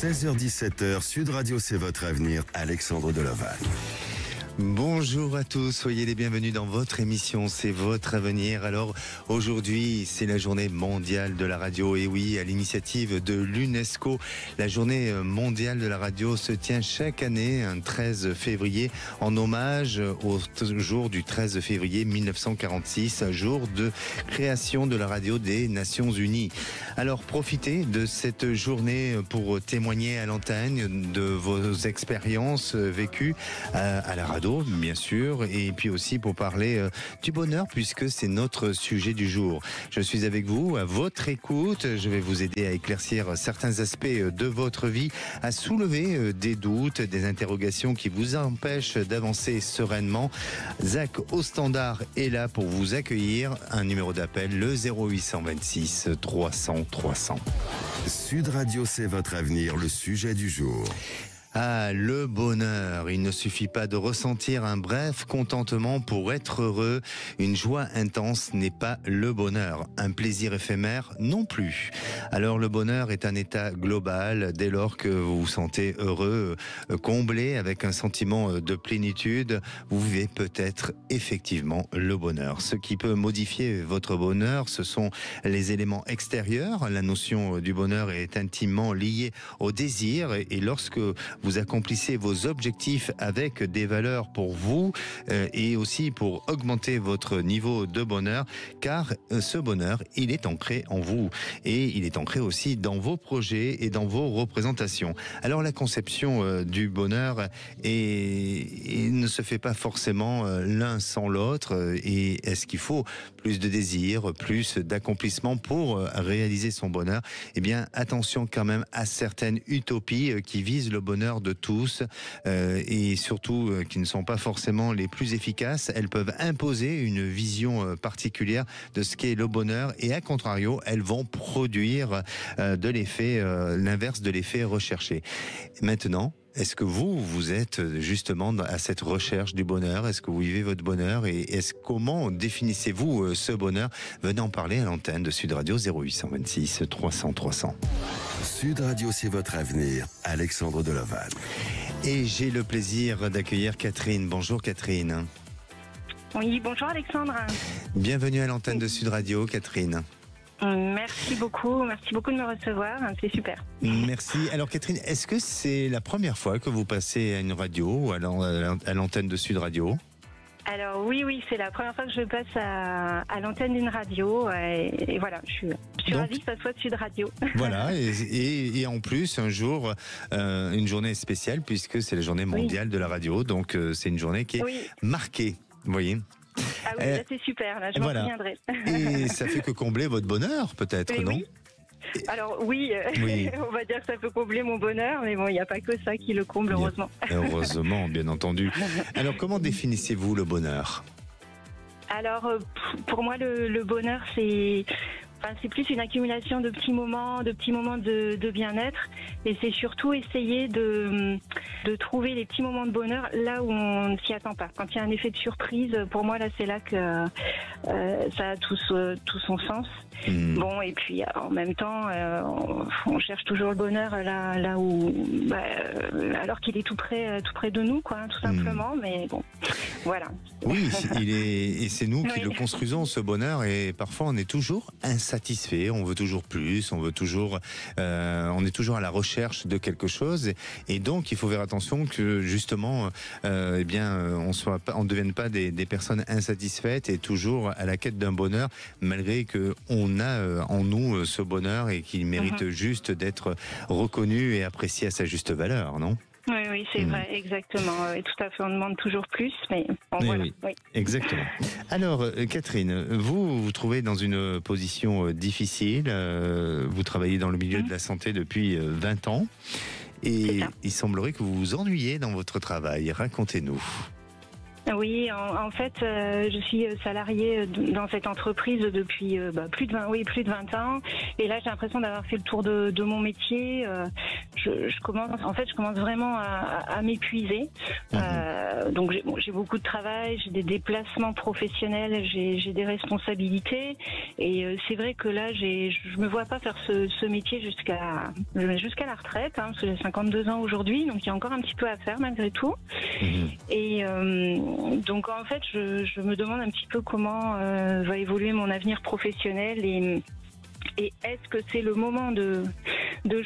16h-17h, Sud Radio, c'est votre avenir. Alexandre Delaval. Bonjour à tous, soyez les bienvenus dans votre émission, c'est votre avenir. Alors aujourd'hui, c'est la journée mondiale de la radio, et oui, à l'initiative de l'UNESCO, la journée mondiale de la radio se tient chaque année, un 13 février, en hommage au jour du 13 février 1946, jour de création de la radio des Nations Unies. Alors profitez de cette journée pour témoigner à l'antenne de vos expériences vécues à la radio, bien sûr, et puis aussi pour parler du bonheur, puisque c'est notre sujet du jour. Je suis avec vous, à votre écoute. Je vais vous aider à éclaircir certains aspects de votre vie, à soulever des doutes, des interrogations qui vous empêchent d'avancer sereinement. Zach au standard est là pour vous accueillir. Un numéro d'appel, le 0826 300 300. Sud Radio, c'est votre avenir, le sujet du jour. Ah, le bonheur. Il ne suffit pas de ressentir un bref contentement pour être heureux. Une joie intense n'est pas le bonheur. Un plaisir éphémère non plus. Alors le bonheur est un état global. Dès lors que vous vous sentez heureux, comblé, avec un sentiment de plénitude, vous vivez peut-être effectivement le bonheur. Ce qui peut modifier votre bonheur, ce sont les éléments extérieurs. La notion du bonheur est intimement liée au désir, et lorsque vous accomplissez vos objectifs avec des valeurs pour vous et aussi pour augmenter votre niveau de bonheur, car ce bonheur, il est ancré en vous et il est ancré aussi dans vos projets et dans vos représentations. Alors la conception du bonheur ne se fait pas forcément l'un sans l'autre. Et est-ce qu'il faut plus de désir, plus d'accomplissement pour réaliser son bonheur? Eh bien, attention quand même à certaines utopies qui visent le bonheur de tous et surtout qui ne sont pas forcément les plus efficaces. Elles peuvent imposer une vision particulière de ce qu'est le bonheur, et à contrario, elles vont produire de l'effet, l'inverse de l'effet recherché. Maintenant, est-ce que vous êtes justement à cette recherche du bonheur? Est-ce que vous vivez votre bonheur? Et comment définissez-vous ce bonheur? Venez en parler à l'antenne de Sud Radio, 0826 300 300. Sud Radio, c'est votre avenir. Alexandre Delaval. Et j'ai le plaisir d'accueillir Catherine. Bonjour Catherine. Oui, bonjour Alexandre. Bienvenue à l'antenne de Sud Radio, Catherine. Merci beaucoup de me recevoir, c'est super. Merci. Alors Catherine, est-ce que c'est la première fois que vous passez à une radio ou à l'antenne de Sud Radio? Alors oui, c'est la première fois que je passe à l'antenne d'une radio, et voilà, je suis ravie que ça soit Sud Radio. Voilà, et en plus un jour, une journée spéciale, puisque c'est la journée mondiale de la radio, donc c'est une journée qui est marquée, vous voyez. Ah oui, là c'est super, là je m'en souviendrai. Et ça fait que combler votre bonheur peut-être, non? Oui. Alors oui, on va dire que ça peut combler mon bonheur, mais bon, il n'y a pas que ça qui le comble, heureusement. Heureusement, bien entendu. Alors comment définissez-vous le bonheur? Alors pour moi le bonheur c'est plus une accumulation de petits moments de bien-être, et c'est surtout essayer de trouver les petits moments de bonheur là où on ne s'y attend pas. Quand il y a un effet de surprise, pour moi là c'est là que ça a tout son sens. Bon, et puis en même temps on cherche toujours le bonheur là où alors qu'il est tout près de nous, quoi, tout simplement. Mais bon, voilà. Oui, et c'est nous qui le construisons, ce bonheur, et parfois on est toujours insatisfait, on veut toujours plus, on est toujours à la recherche de quelque chose, et donc il faut faire attention que justement on ne devienne pas des personnes insatisfaites et toujours à la quête d'un bonheur, malgré que on a en nous ce bonheur et qu'il mérite juste d'être reconnu et apprécié à sa juste valeur, non? Oui, c'est vrai, exactement. Et tout à fait, on demande toujours plus, mais bon, voilà. Oui, exactement. Alors, Catherine, vous vous trouvez dans une position difficile. Vous travaillez dans le milieu de la santé depuis 20 ans. Et il semblerait que vous vous ennuyez dans votre travail. Racontez-nous. Oui, en fait, je suis salariée dans cette entreprise depuis plus de 20 ans. Et là, j'ai l'impression d'avoir fait le tour de mon métier. Je commence vraiment à m'épuiser. Donc, j'ai beaucoup de travail, j'ai des déplacements professionnels, j'ai des responsabilités. Et c'est vrai que là, je me vois pas faire ce métier jusqu'à la retraite, parce que j'ai 52 ans aujourd'hui, donc il y a encore un petit peu à faire malgré tout. Et donc en fait, je me demande un petit peu comment va évoluer mon avenir professionnel et est-ce que c'est le moment de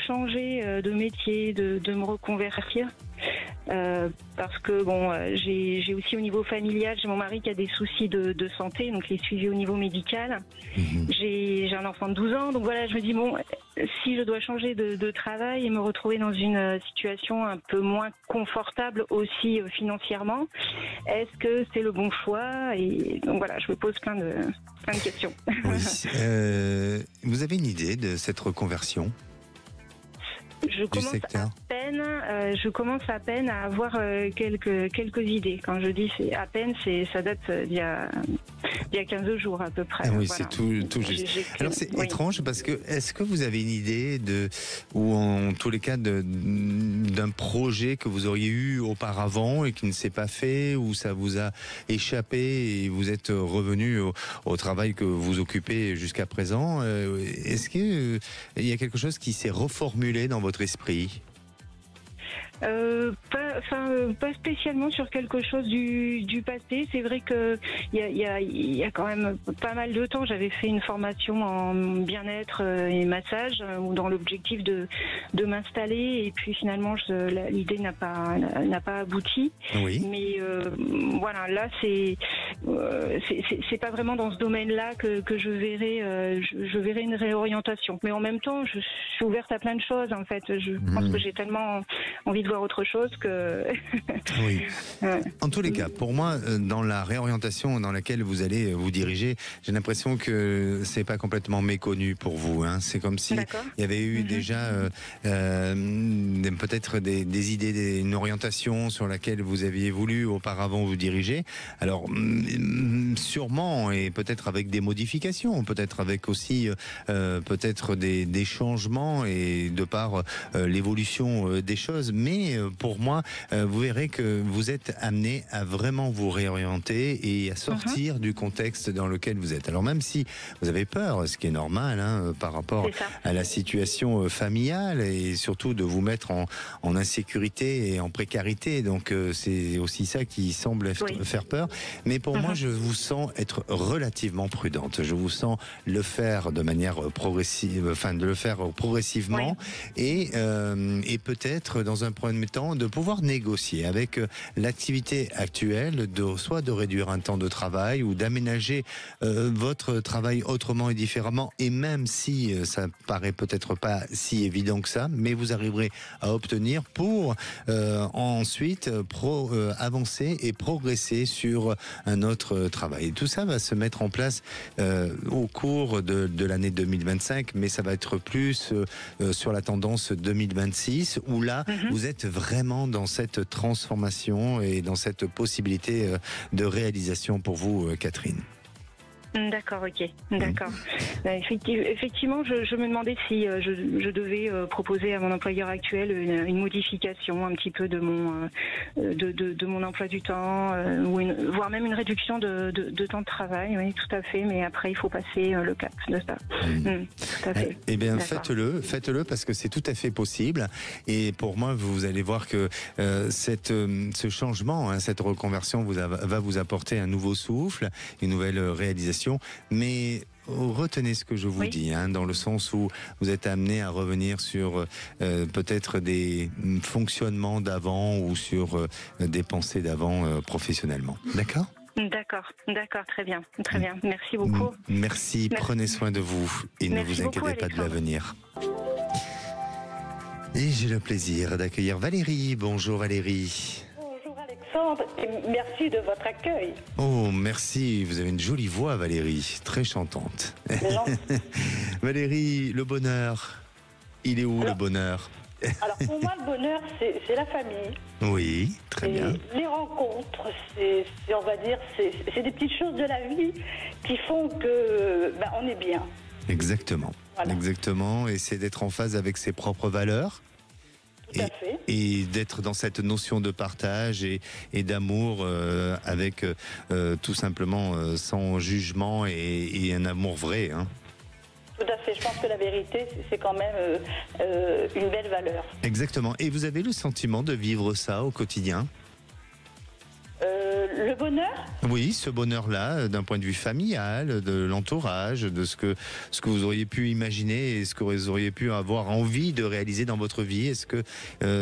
changer de métier, de me reconvertir parce que j'ai aussi au niveau familial, j'ai mon mari qui a des soucis de santé, donc il est suivi au niveau médical. J'ai un enfant de 12 ans, donc voilà, je me dis si je dois changer de travail et me retrouver dans une situation un peu moins confortable aussi financièrement, est-ce que c'est le bon choix? Et donc voilà, je me pose plein de questions. Oui. Vous avez une idée de cette reconversion? Je commence à peine à avoir quelques idées. Quand je dis c'est à peine, ça date d'il y a 15 jours à peu près. Ah oui, voilà. c'est tout juste. Alors c'est étrange parce que est-ce que vous avez une idée ou en tous les cas d'un projet que vous auriez eu auparavant et qui ne s'est pas fait, ou ça vous a échappé et vous êtes revenu au travail que vous occupez jusqu'à présent? Est-ce qu'il y a quelque chose qui s'est reformulé dans votre esprit? Pas spécialement sur quelque chose du passé. C'est vrai que il y a quand même pas mal de temps, j'avais fait une formation en bien-être et massage dans l'objectif de m'installer, et puis finalement l'idée n'a pas abouti. Oui. Mais voilà, là c'est pas vraiment dans ce domaine-là que je verrai une réorientation. Mais en même temps, je suis ouverte à plein de choses en fait. Je pense que j'ai tellement envie de voir autre chose que... Oui. En tous les cas, pour moi, dans la réorientation dans laquelle vous allez vous diriger, j'ai l'impression que c'est pas complètement méconnu pour vous. C'est comme si il y avait eu déjà peut-être des idées, une orientation sur laquelle vous aviez voulu auparavant vous diriger. Alors, sûrement, et peut-être avec des modifications, peut-être avec aussi peut-être des changements et de par l'évolution des choses. Mais pour moi, vous verrez que vous êtes amené à vraiment vous réorienter et à sortir du contexte dans lequel vous êtes. Alors même si vous avez peur, ce qui est normal par rapport à la situation familiale, et surtout de vous mettre en insécurité et en précarité, donc c'est aussi ça qui semble faire peur. Mais pour moi, je vous sens être relativement prudente. Je vous sens le faire de manière progressive, de le faire progressivement, et peut-être dans un premier temps de pouvoir négocier avec l'activité actuelle, soit de réduire un temps de travail ou d'aménager votre travail autrement et différemment, et même si ça paraît peut-être pas si évident que ça, mais vous arriverez à obtenir pour ensuite avancer et progresser sur un autre travail. Et tout ça va se mettre en place au cours de l'année 2025, mais ça va être plus sur la tendance 2026, où là, vous êtes vraiment dans cette transformation et dans cette possibilité de réalisation pour vous, Catherine. D'accord, ok, d'accord. Effectivement, je me demandais si je devais proposer à mon employeur actuel une modification un petit peu de mon emploi du temps, voire même une réduction de temps de travail. Oui, tout à fait. Mais après, il faut passer le cap de ça. Tout à fait. Eh bien, faites-le parce que c'est tout à fait possible. Et pour moi, vous allez voir que ce changement, cette reconversion va vous apporter un nouveau souffle, une nouvelle réalisation. Mais retenez ce que je vous dis, dans le sens où vous êtes amené à revenir sur peut-être des fonctionnements d'avant ou sur des pensées d'avant professionnellement. D'accord ? D'accord, très bien. Merci beaucoup. Merci, prenez soin de vous et ne vous inquiétez pas de l'avenir. Et j'ai le plaisir d'accueillir Valérie. Bonjour Valérie. Et merci de votre accueil. Oh, merci. Vous avez une jolie voix, Valérie. Très chantante. Valérie, le bonheur, il est où le bonheur? Alors pour moi, le bonheur, c'est la famille. Oui, très bien. Les rencontres, on va dire, c'est des petites choses de la vie qui font que on est bien. Exactement. Voilà. Exactement. Et c'est d'être en phase avec ses propres valeurs. Tout à fait. Et d'être dans cette notion de partage et d'amour avec tout simplement sans jugement et un amour vrai. Hein. Tout à fait. Je pense que la vérité, c'est quand même une belle valeur. Exactement. Et vous avez le sentiment de vivre ça au quotidien ? Le bonheur ? Oui, ce bonheur-là, d'un point de vue familial, de l'entourage, de ce que vous auriez pu imaginer et ce que vous auriez pu avoir envie de réaliser dans votre vie. Est-ce que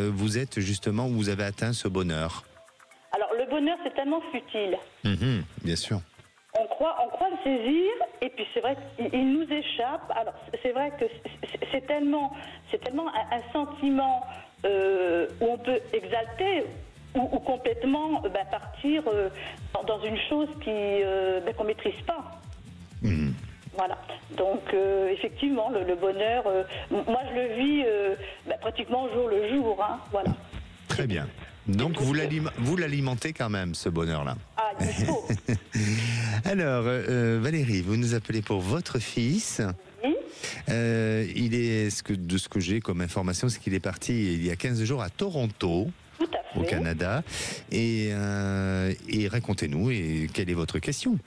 vous êtes justement, vous avez atteint ce bonheur ? Alors, le bonheur, c'est tellement futile. Bien sûr. On croit le saisir, et puis c'est vrai qu'il nous échappe. Alors, c'est vrai que c'est tellement un sentiment où on peut exalter ou complètement partir dans une chose qu'on maîtrise pas. Voilà. Donc effectivement, le bonheur, moi je le vis pratiquement au jour le jour. Hein. Voilà. Très bien. Donc vous l'alimentez quand même, ce bonheur-là. Ah, il faut. Alors, Valérie, vous nous appelez pour votre fils. Oui. De ce que j'ai comme information, c'est qu'il est parti il y a 15 jours à Toronto. Tout à fait. Au Canada. Et racontez-nous, quelle est votre question ?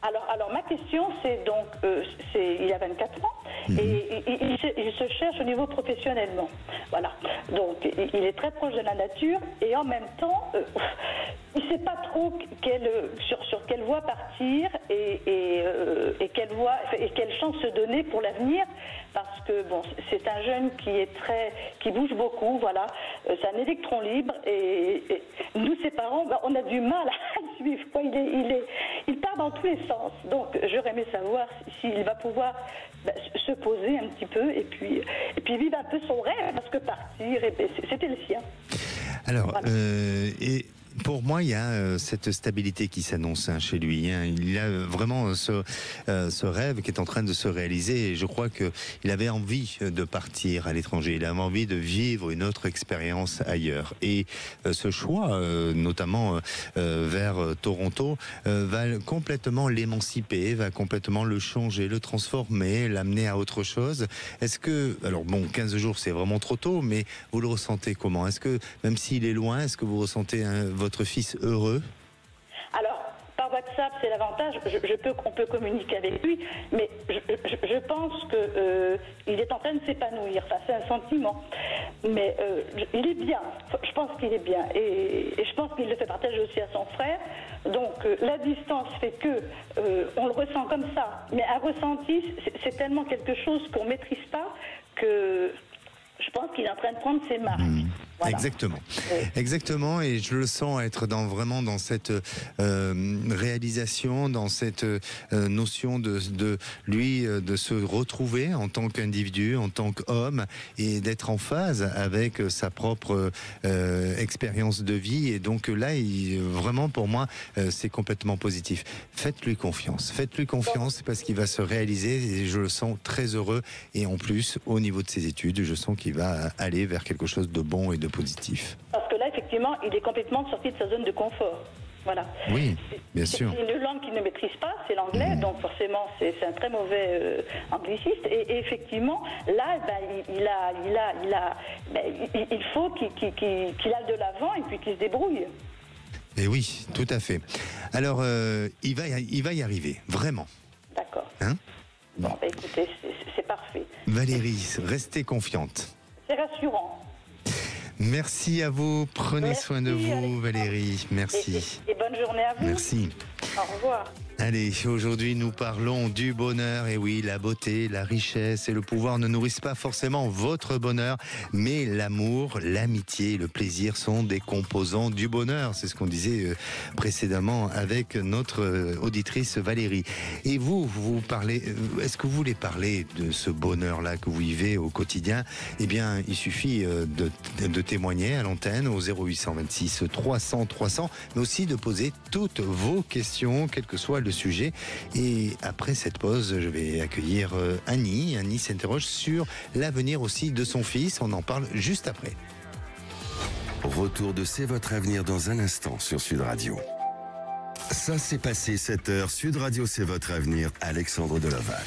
Alors ma question, c'est donc, il a 24 ans et il se cherche au niveau professionnellement. Voilà. Donc il est très proche de la nature et en même temps, il ne sait pas trop sur quelle voie partir et quelle chance se donner pour l'avenir. Parce que bon, c'est un jeune qui bouge beaucoup, voilà. C'est un électron libre et nous, ses parents, on a du mal à le suivre. Quoi. Il part dans tous les sens. Donc, j'aurais aimé savoir s'il va pouvoir se poser un petit peu et puis vivre un peu son rêve, parce que partir, c'était le sien. Alors, voilà. Pour moi, il y a cette stabilité qui s'annonce chez lui. Hein. Il a vraiment ce rêve qui est en train de se réaliser. Et je crois qu'il avait envie de partir à l'étranger. Il avait envie de vivre une autre expérience ailleurs. Et ce choix, notamment vers Toronto, va complètement l'émanciper, va complètement le changer, le transformer, l'amener à autre chose. Est-ce que, alors bon, 15 jours, c'est vraiment trop tôt, mais vous le ressentez comment ? Est-ce que, même s'il est loin, est-ce que vous ressentez votre fils heureux ? Alors, par WhatsApp, c'est l'avantage. On peut communiquer avec lui, mais je pense qu'il est en train de s'épanouir. Enfin, c'est un sentiment. Mais il est bien. Je pense qu'il est bien. Et je pense qu'il le fait partager aussi à son frère. Donc, la distance fait que on le ressent comme ça. Mais un ressenti, c'est tellement quelque chose qu'on ne maîtrise pas que je pense qu'il est en train de prendre ses marques. Voilà. Exactement. Oui. Exactement, et je le sens être vraiment dans cette réalisation, dans cette notion de se retrouver en tant qu'individu, en tant qu'homme, et d'être en phase avec sa propre expérience de vie. Et donc là, vraiment pour moi, c'est complètement positif. Faites-lui confiance. Faites-lui confiance parce qu'il va se réaliser, et je le sens très heureux. Et en plus, au niveau de ses études, je sens qu'il va aller vers quelque chose de bon et de positif. Parce que là, effectivement, il est complètement sorti de sa zone de confort. Voilà. Oui, bien sûr. C'est une langue qu'il ne maîtrise pas, c'est l'anglais, donc forcément, c'est un très mauvais angliciste. Et effectivement, là, il faut qu'il aille de l'avant et puis qu'il se débrouille. Et oui, tout à fait. Alors, il va y arriver, vraiment. D'accord. Hein ? Bon, écoutez, c'est parfait. Valérie, restez confiante. C'est rassurant. Merci à vous. Prenez Merci, soin de vous, Alexandre. Valérie. Merci. Et bonne journée à vous. Merci. Au revoir. Allez, aujourd'hui nous parlons du bonheur. Et oui, la beauté, la richesse et le pouvoir ne nourrissent pas forcément votre bonheur, mais l'amour, l'amitié, le plaisir sont des composants du bonheur. C'est ce qu'on disait précédemment avec notre auditrice Valérie. Et vous parlez, est-ce que vous voulez parler de ce bonheur-là que vous vivez au quotidien ? Eh bien, il suffit de témoigner à l'antenne au 0826 300 300, mais aussi de poser toutes vos questions, quel que soit le sujet. Et après cette pause, je vais accueillir Annie. Annie s'interroge sur l'avenir aussi de son fils. On en parle juste après. Retour de C'est votre avenir dans un instant sur Sud Radio. Ça s'est passé 7h, Sud Radio C'est votre avenir, Alexandre Delaval.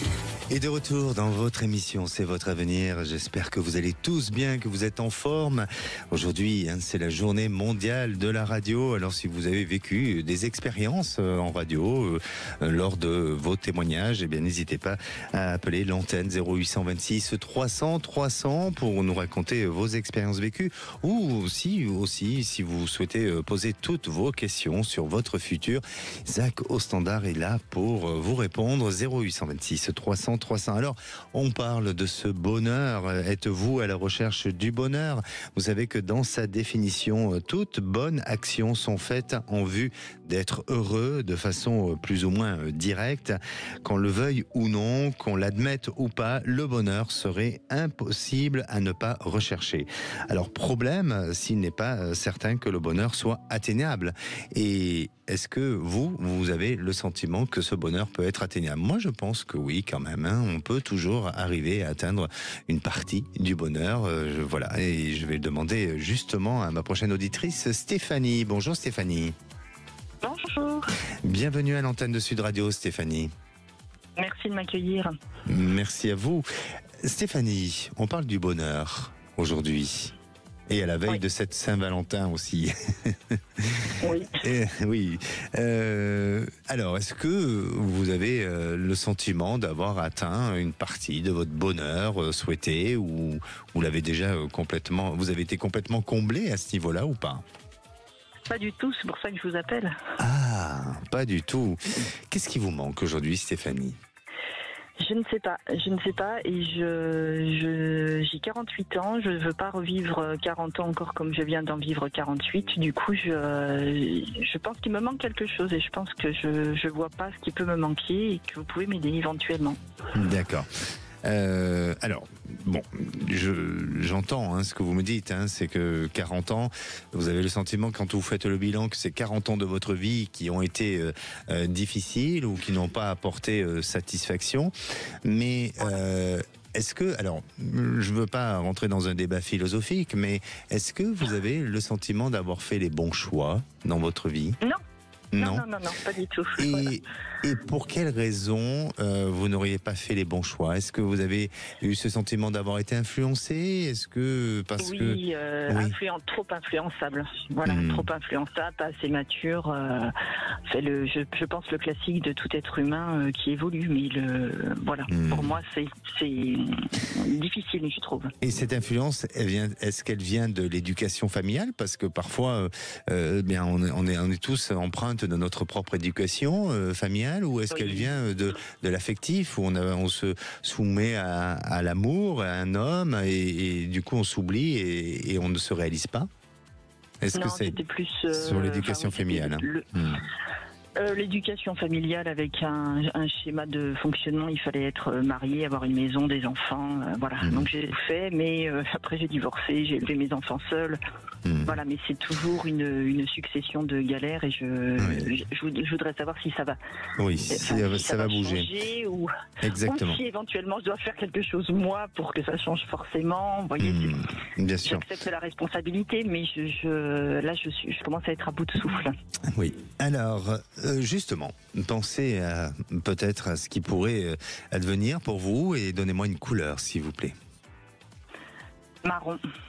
Et de retour dans votre émission C'est votre avenir. J'espère que vous allez tous bien, que vous êtes en forme. Aujourd'hui, c'est la journée mondiale de la radio. Alors si vous avez vécu des expériences en radio lors de vos témoignages, eh bien n'hésitez pas à appeler l'antenne 0826 300 300 pour nous raconter vos expériences vécues, ou aussi si vous souhaitez poser toutes vos questions sur votre futur. Zach au standard est là pour vous répondre. 0826 300 300. Alors, on parle de ce bonheur. Êtes-vous à la recherche du bonheur? Vous savez que dans sa définition, toutes bonnes actions sont faites en vue d'être heureux de façon plus ou moins directe. Qu'on le veuille ou non, qu'on l'admette ou pas, le bonheur serait impossible à ne pas rechercher. Alors, problème s'il n'est pas certain que le bonheur soit atteignable. Et est-ce que vous avez le sentiment que ce bonheur peut être atteignable? Moi, je pense que oui, quand même. On peut toujours arriver à atteindre une partie du bonheur. Voilà, et je vais demander justement à ma prochaine auditrice, Stéphanie. Bonjour Stéphanie. Bonjour. Bienvenue à l'antenne de Sud Radio, Stéphanie. Merci de m'accueillir. Merci à vous. Stéphanie, on parle du bonheur aujourd'hui. Et à la veille de cette Saint-Valentin aussi. Oui. Oui. Alors, est-ce que vous avez le sentiment d'avoir atteint une partie de votre bonheur souhaité, ou vous l'avez déjà complètement, vous avez été complètement comblé à ce niveau-là ou pas? Pas du tout, c'est pour ça que je vous appelle. Ah, pas du tout. Qu'est-ce qui vous manque aujourd'hui, Stéphanie? Je ne sais pas, et j'ai 48 ans, je ne veux pas revivre 40 ans encore comme je viens d'en vivre 48, du coup je pense qu'il me manque quelque chose, et je pense que je vois pas ce qui peut me manquer, et que vous pouvez m'aider éventuellement. D'accord. Alors, bon, j'entends ce que vous me dites, c'est que 40 ans, vous avez le sentiment quand vous faites le bilan que c'est 40 ans de votre vie qui ont été difficiles ou qui n'ont pas apporté satisfaction, mais est-ce que, alors, je veux pas rentrer dans un débat philosophique, mais est-ce que vous avez le sentiment d'avoir fait les bons choix dans votre vie? Non, pas du tout. Et pour quelles raisons vous n'auriez pas fait les bons choix? Est-ce que vous avez eu ce sentiment d'avoir été influencé? Est-ce que oui, trop influençable. Voilà, trop influençable, pas assez mature. Je pense le classique de tout être humain qui évolue, mais pour moi c'est difficile, je trouve. Et cette influence, est-ce qu'elle vient de l'éducation familiale? Parce que parfois, on est tous empreintes de notre propre éducation familiale, ou est-ce qu'elle vient de l'affectif, où on se soumet à l'amour, à un homme, et du coup on s'oublie et on ne se réalise pas? Est-ce que c'est plus sur l'éducation familiale? L'éducation familiale, avec un schéma de fonctionnement, il fallait être marié, avoir une maison, des enfants, voilà. Donc j'ai fait, mais après j'ai divorcé, j'ai élevé mes enfants seuls. Voilà, mais c'est toujours une succession de galères, et je voudrais savoir si ça va. Oui, ça va bouger. Exactement. Ou si éventuellement je dois faire quelque chose moi pour que ça change forcément. Vous voyez, bien sûr. J'accepte la responsabilité, mais je commence à être à bout de souffle. Oui. Alors, justement, pensez peut-être à ce qui pourrait advenir pour vous, et donnez-moi une couleur, s'il vous plaît.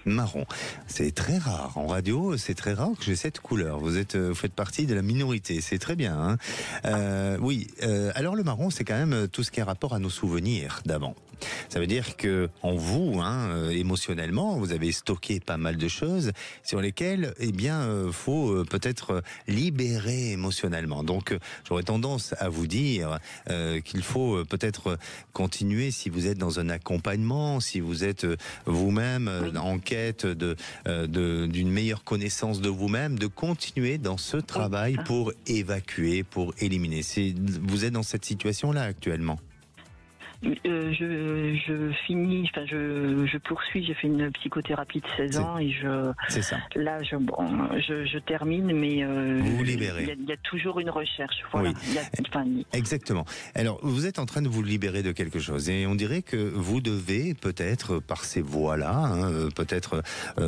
Marron. C'est très rare. En radio, c'est très rare que j'ai cette couleur. Vous faites partie de la minorité. C'est très bien. Oui. Alors le marron, c'est quand même tout ce qui a rapport à nos souvenirs d'avant. Ça veut dire que en vous, émotionnellement, vous avez stocké pas mal de choses sur lesquelles, faut peut-être libérer émotionnellement. Donc, j'aurais tendance à vous dire qu'il faut peut-être continuer, si vous êtes dans un accompagnement, si vous êtes vous-même en quête d'une meilleure connaissance de vous-même, de continuer dans ce travail pour évacuer, pour éliminer. Vous êtes dans cette situation-là actuellement? je finis, enfin je poursuis, j'ai fait une psychothérapie de 16 ans et c'est ça. Là je termine, mais vous vous libérez. Il y a toujours une recherche. Voilà. Oui. Exactement. Alors vous êtes en train de vous libérer de quelque chose et on dirait que vous devez peut-être par ces voies-là, peut-être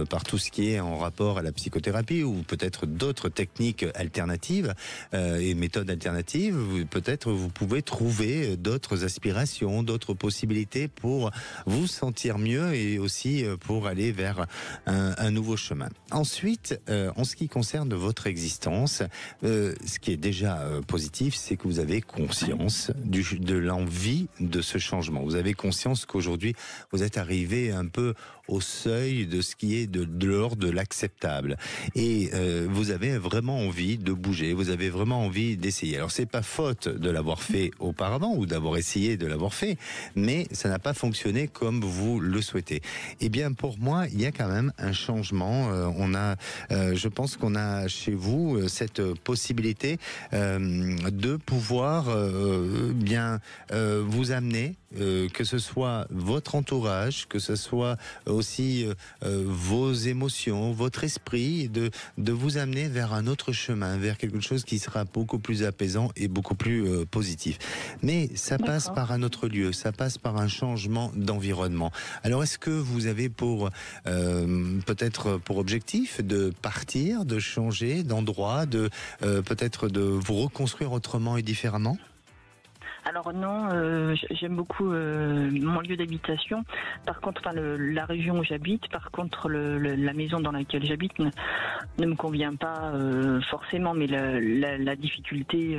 par tout ce qui est en rapport à la psychothérapie ou peut-être d'autres techniques alternatives et méthodes alternatives, peut-être vous pouvez trouver d'autres aspirations, d'autres possibilités pour vous sentir mieux et aussi pour aller vers un nouveau chemin. Ensuite, en ce qui concerne votre existence, ce qui est déjà positif, c'est que vous avez conscience de l'envie de ce changement. Vous avez conscience qu'aujourd'hui, vous êtes arrivé un peu au seuil de ce qui est de l'ordre de l'acceptable. Et vous avez vraiment envie de bouger, vous avez vraiment envie d'essayer. Alors c'est pas faute de l'avoir fait auparavant ou d'avoir essayé de l'avoir fait, mais ça n'a pas fonctionné comme vous le souhaitez. Eh bien pour moi, il y a quand même un changement. Je pense qu'on a chez vous cette possibilité de pouvoir vous amener, que ce soit votre entourage, que ce soit aussi vos émotions, votre esprit, de vous amener vers un autre chemin, vers quelque chose qui sera beaucoup plus apaisant et beaucoup plus positif. Mais ça passe par un autre lieu, ça passe par un changement d'environnement. Alors est-ce que vous avez peut-être pour objectif de partir, de changer d'endroit, peut-être de vous reconstruire autrement et différemment ? Alors non, j'aime beaucoup mon lieu d'habitation. Par contre, la région où j'habite, par contre, la maison dans laquelle j'habite ne me convient pas forcément. Mais la difficulté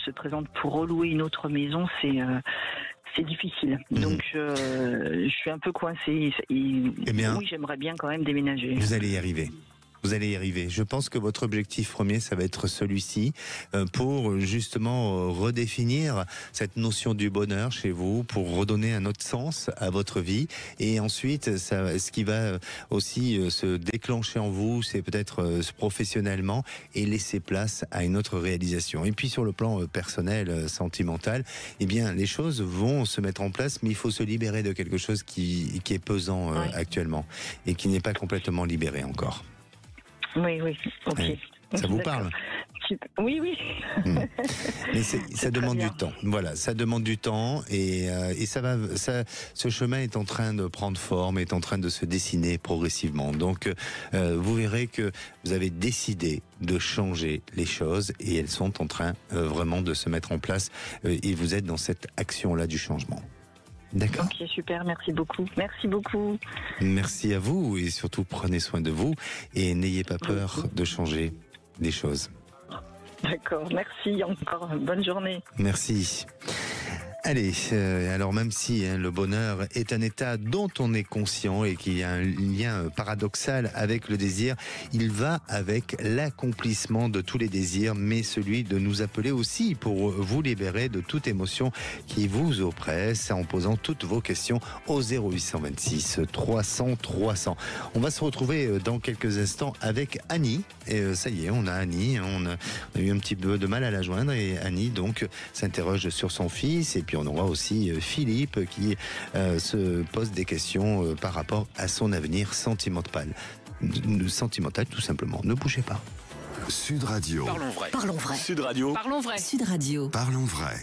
se présente pour relouer une autre maison, c'est difficile. Donc je suis un peu coincée. Oui, j'aimerais bien quand même déménager. Vous allez y arriver. Vous allez y arriver. Je pense que votre objectif premier, ça va être celui-ci, pour justement redéfinir cette notion du bonheur chez vous, pour redonner un autre sens à votre vie. Et ensuite, ce qui va aussi se déclencher en vous, c'est peut-être professionnellement et laisser place à une autre réalisation. Et puis sur le plan personnel, sentimental, eh bien les choses vont se mettre en place, mais il faut se libérer de quelque chose qui est pesant actuellement et qui n'est pas complètement libéré encore. Oui, ok. Ça vous parle ? Oui. Mais ça demande du temps. Voilà, ça demande du temps et ce chemin est en train de prendre forme, est en train de se dessiner progressivement. Donc, vous verrez que vous avez décidé de changer les choses et elles sont en train vraiment de se mettre en place et vous êtes dans cette action-là du changement. D'accord. Ok, super, merci beaucoup. Merci beaucoup. Merci à vous et surtout prenez soin de vous et n'ayez pas peur de changer les choses. D'accord, merci encore. Bonne journée. Merci. Allez, alors même si le bonheur est un état dont on est conscient et qu'il y a un lien paradoxal avec le désir, il va avec l'accomplissement de tous les désirs, mais celui de nous appeler aussi pour vous libérer de toute émotion qui vous oppresse en posant toutes vos questions au 0826 300 300. On va se retrouver dans quelques instants avec Annie. Et ça y est, on a Annie, on a eu un petit peu de mal à la joindre et Annie donc s'interroge sur son fils et puis on aura aussi Philippe qui se pose des questions par rapport à son avenir sentimental tout simplement. Ne bougez pas. Sud Radio. Parlons vrai. Parlons vrai. Sud Radio. Parlons vrai. Sud Radio. Parlons vrai.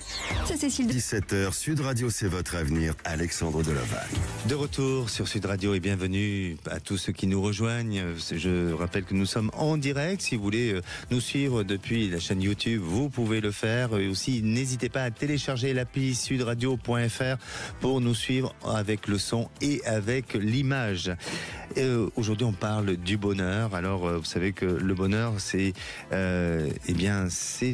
C'est Cécile. 17h, Sud Radio, c'est votre avenir. Alexandre Deleval. De retour sur Sud Radio et bienvenue à tous ceux qui nous rejoignent. Je rappelle que nous sommes en direct. Si vous voulez nous suivre depuis la chaîne YouTube, vous pouvez le faire. Et aussi, n'hésitez pas à télécharger l'appli sudradio.fr pour nous suivre avec le son et avec l'image. Aujourd'hui, on parle du bonheur. Alors, vous savez que le bonheur, c'est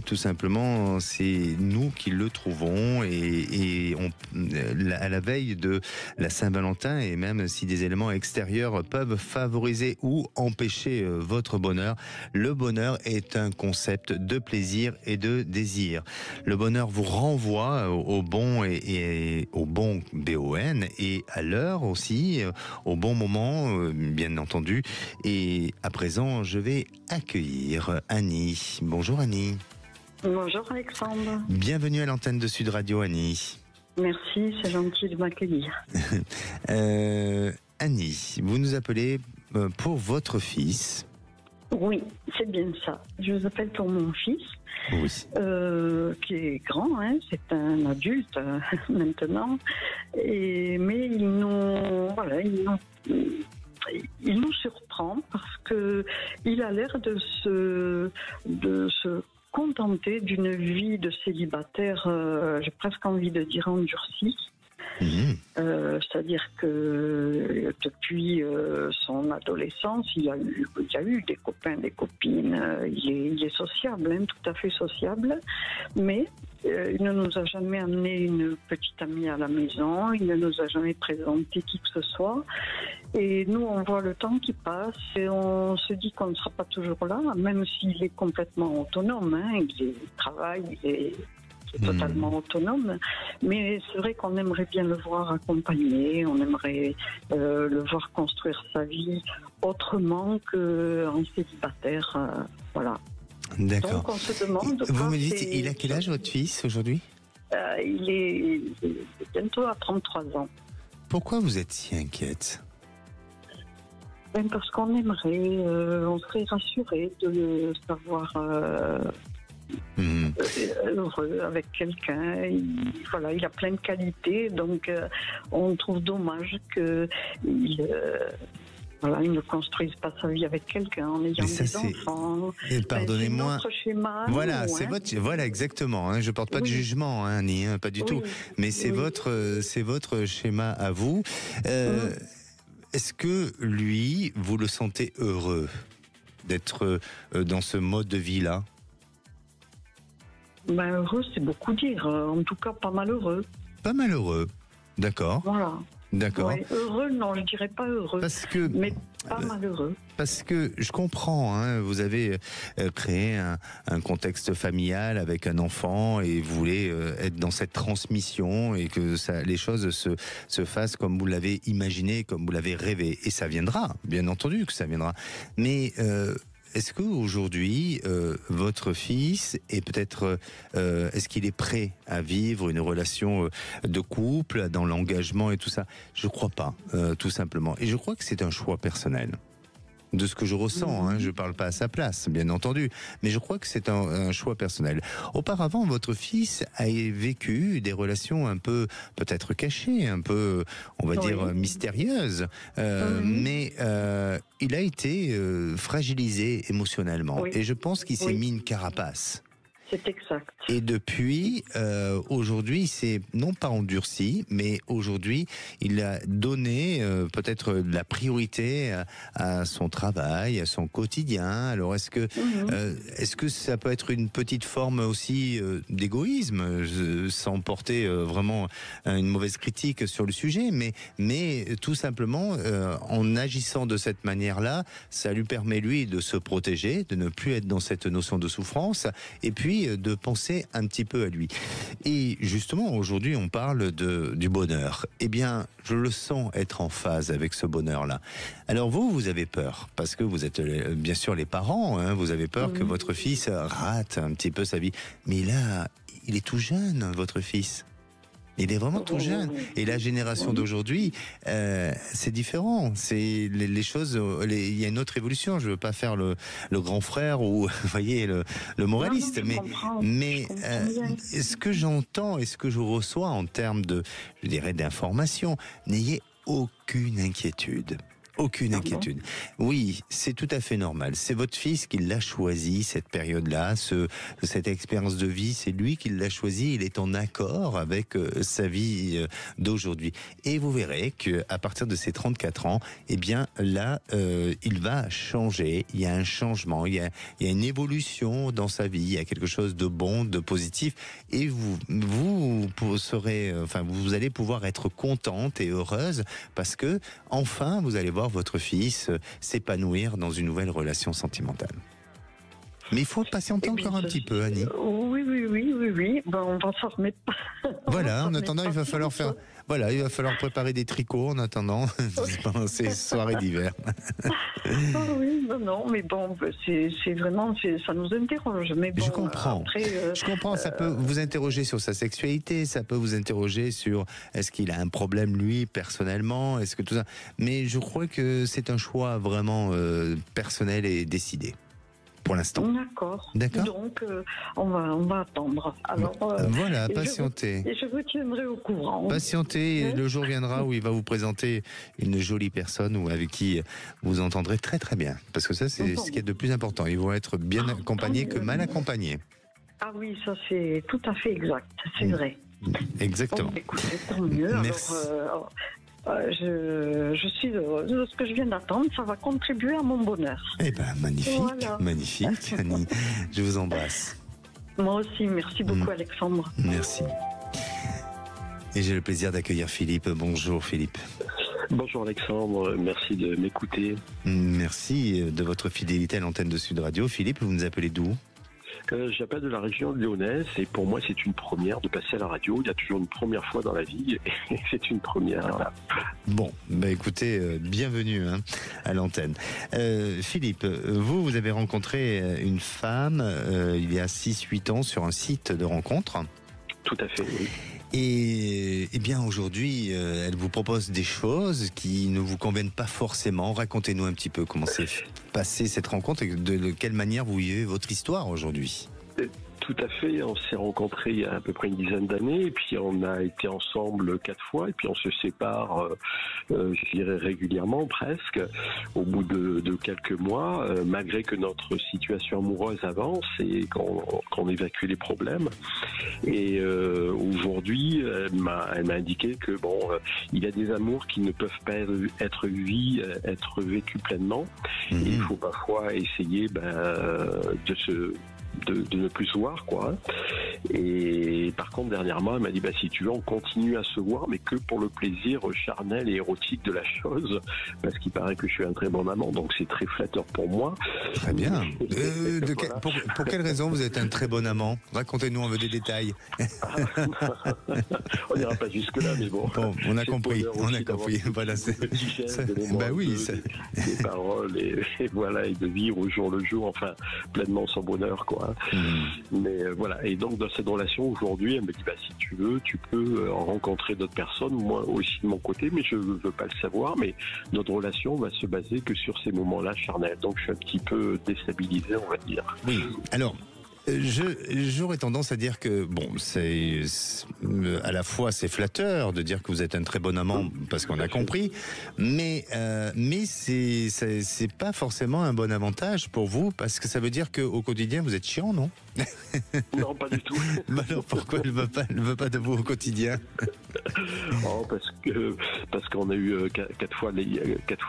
tout simplement, c'est nous qui le trouvons et à la veille de la Saint-Valentin et même si des éléments extérieurs peuvent favoriser ou empêcher votre bonheur, le bonheur est un concept de plaisir et de désir. Le bonheur vous renvoie au bon et au bon BON et à l'heure aussi, au bon moment, bien entendu. Et à présent, je vais accueillir Annie. Bonjour Annie. Bonjour Alexandre. Bienvenue à l'antenne de Sud Radio Annie. Merci, c'est gentil de m'accueillir. Annie, vous nous appelez pour votre fils. Oui, c'est bien ça. Je vous appelle pour mon fils, Oui. qui est grand, hein, c'est un adulte maintenant. Mais il nous surprend parce que il a l'air de se contenter d'une vie de célibataire, j'ai presque envie de dire endurcie. C'est-à-dire que depuis son adolescence, il y a eu des copains, des copines. Il est sociable, hein, tout à fait sociable, mais il ne nous a jamais amené une petite amie à la maison. Il ne nous a jamais présenté qui que ce soit. Et nous, on voit le temps qui passe et on se dit qu'on ne sera pas toujours là, même s'il est complètement autonome. Hein, il travaille, il est totalement autonome, mais c'est vrai qu'on aimerait bien le voir accompagné, on aimerait le voir construire sa vie autrement qu'en célibataire, voilà. D'accord. Donc on se demande... Vous me dites, il a quel âge votre fils aujourd'hui ? Il est bientôt à 33 ans. Pourquoi vous êtes si inquiète ? Parce qu'on aimerait, on serait rassuré de le savoir... heureux avec quelqu'un, il a plein de qualités, donc on trouve dommage qu'il ne construise pas sa vie avec quelqu'un en ayant des enfants. Pardonnez-moi. C'est notre schéma. Voilà, nous, c'est voilà exactement. Hein, je porte pas de jugement, hein, Annie, hein, pas du tout. Mais c'est votre schéma à vous. Est-ce que lui, vous le sentez heureux d'être dans ce mode de vie-là ? Heureux, c'est beaucoup dire. En tout cas, pas malheureux. Pas malheureux, d'accord. Voilà. D'accord. Ouais, heureux, non, je dirais pas heureux. Mais pas malheureux. Parce que je comprends, hein, vous avez créé un contexte familial avec un enfant et vous voulez être dans cette transmission et que les choses se fassent comme vous l'avez imaginé, comme vous l'avez rêvé. Et ça viendra, bien entendu que ça viendra. Mais... est-ce qu'aujourd'hui, votre fils est peut-être, est-ce qu'il est prêt à vivre une relation de couple, dans l'engagement et tout ça ? Je ne crois pas, tout simplement. Et je crois que c'est un choix personnel. De ce que je ressens, hein, je ne parle pas à sa place, bien entendu, mais je crois que c'est un choix personnel. Auparavant, votre fils a vécu des relations un peu, peut-être cachées, un peu, on va dire, mystérieuses, mais il a été fragilisé émotionnellement. Et je pense qu'il s'est mis une carapace. C'est exact. Et depuis, aujourd'hui, c'est non pas endurci, mais aujourd'hui, il a donné peut-être la priorité à son travail, à son quotidien. Alors, est-ce que ça peut être une petite forme aussi d'égoïsme, sans porter vraiment une mauvaise critique sur le sujet, mais tout simplement, en agissant de cette manière-là, ça lui permet, lui, de se protéger, de ne plus être dans cette notion de souffrance, et puis de penser un petit peu à lui. Et justement, aujourd'hui, on parle du bonheur. Eh bien, je le sens être en phase avec ce bonheur-là. Alors vous avez peur, parce que vous êtes bien sûr les parents, hein, vous avez peur que votre fils rate un petit peu sa vie. Mais là, il est tout jeune, votre fils. Il est vraiment tout jeune. Et la génération d'aujourd'hui, c'est différent. C'est les choses. Il y a une autre évolution. Je ne veux pas faire le grand frère ou, vous voyez, le moraliste. Mais ce que j'entends et ce que je reçois en termes d'information, n'ayez aucune inquiétude. Aucune inquiétude. Oui, c'est tout à fait normal. C'est votre fils qui l'a choisi, cette période-là, cette expérience de vie, c'est lui qui l'a choisi. Il est en accord avec sa vie d'aujourd'hui. Et vous verrez qu'à partir de ses 34 ans, eh bien là, il va changer. Il y a un changement, il y a une évolution dans sa vie. Il y a quelque chose de bon, de positif. Et vous allez pouvoir être contente et heureuse parce que enfin, vous allez voir votre fils s'épanouir dans une nouvelle relation sentimentale. Mais il faut patienter encore un petit peu, Annie. Oui. Ben, on va s'en remettre Voilà, en Ça attendant, il va m'étonne falloir toujours. faire. Voilà, il va falloir préparer des tricots en attendant pendant ces soirées d'hiver. Ah oui, non, mais bon, c'est vraiment, ça nous interroge. Mais bon, Je comprends. Après, Je comprends, ça peut vous interroger sur sa sexualité, ça peut vous interroger sur est-ce qu'il a un problème lui personnellement, est-ce que tout ça. Mais je crois que c'est un choix vraiment personnel et décidé pour l'instant. D'accord. D'accord. Donc, on va attendre. Alors, Voilà, et patientez. je vous tiendrai au courant. Patientez, et le jour viendra où il va vous présenter une jolie personne ou avec qui vous entendrez très très bien. Parce que ça, c'est ce qui est de plus important. Ils vont être bien accompagnés que mal accompagnés. Ah oui, ça c'est tout à fait exact, c'est vrai. Exactement. Bon, écoutez, tant mieux. Merci. Alors, je suis heureuse de ce que je viens d'attendre, ça va contribuer à mon bonheur. Eh ben, magnifique, Voilà. magnifique, Annie. Je vous embrasse. Moi aussi, merci beaucoup Alexandre. Merci. Et j'ai le plaisir d'accueillir Philippe. Bonjour Philippe. Bonjour Alexandre, merci de m'écouter. Merci de votre fidélité à l'antenne de Sud Radio. Philippe, vous nous appelez d'où ? J'appelle de la région lyonnaise et pour moi c'est une première de passer à la radio. Il y a toujours une première fois dans la vie et c'est une première. Voilà. Bon, bah écoutez, bienvenue à l'antenne. Philippe, vous avez rencontré une femme il y a 6-8 ans sur un site de rencontre. Tout à fait, oui. Et bien aujourd'hui, elle vous propose des choses qui ne vous conviennent pas forcément. Racontez-nous un petit peu comment s'est passée cette rencontre et de quelle manière vous vivez votre histoire aujourd'hui. Tout à fait, on s'est rencontrés il y a à peu près une dizaine d'années et puis on a été ensemble 4 fois et puis on se sépare, je dirais régulièrement presque, au bout de quelques mois, malgré que notre situation amoureuse avance et qu'on évacue les problèmes. Et aujourd'hui, elle m'a indiqué que il y a des amours qui ne peuvent pas être vécus pleinement. Et il faut parfois essayer de ne plus se voir, quoi. Et par contre, dernièrement, elle m'a dit, si tu veux, on continue à se voir, mais que pour le plaisir charnel et érotique de la chose, parce qu'il paraît que je suis un très bon amant, donc c'est très flatteur pour moi. Très bien. Voilà. Pour quelle raison vous êtes un très bon amant ? Racontez-nous, on veut des détails. On n'ira pas jusque-là, mais bon. On a compris, on a compris. Voilà, des paroles et voilà, et de vivre au jour le jour, enfin, pleinement son bonheur, quoi. Mais voilà, et donc dans cette relation aujourd'hui, elle me dit si tu veux, tu peux rencontrer d'autres personnes, moi aussi de mon côté, mais je ne veux pas le savoir, mais notre relation va se baser que sur ces moments-là charnels. Donc je suis un petit peu déstabilisé, on va dire. Oui, alors j'aurais tendance à dire que c'est à la fois c'est flatteur de dire que vous êtes un très bon amant parce qu'on a compris, mais c'est pas forcément un bon avantage pour vous parce que ça veut dire qu'au quotidien vous êtes chiant, non ? Non, pas du tout. Alors pourquoi elle veut pas de vous au quotidien ? Parce qu'on a eu 4 fois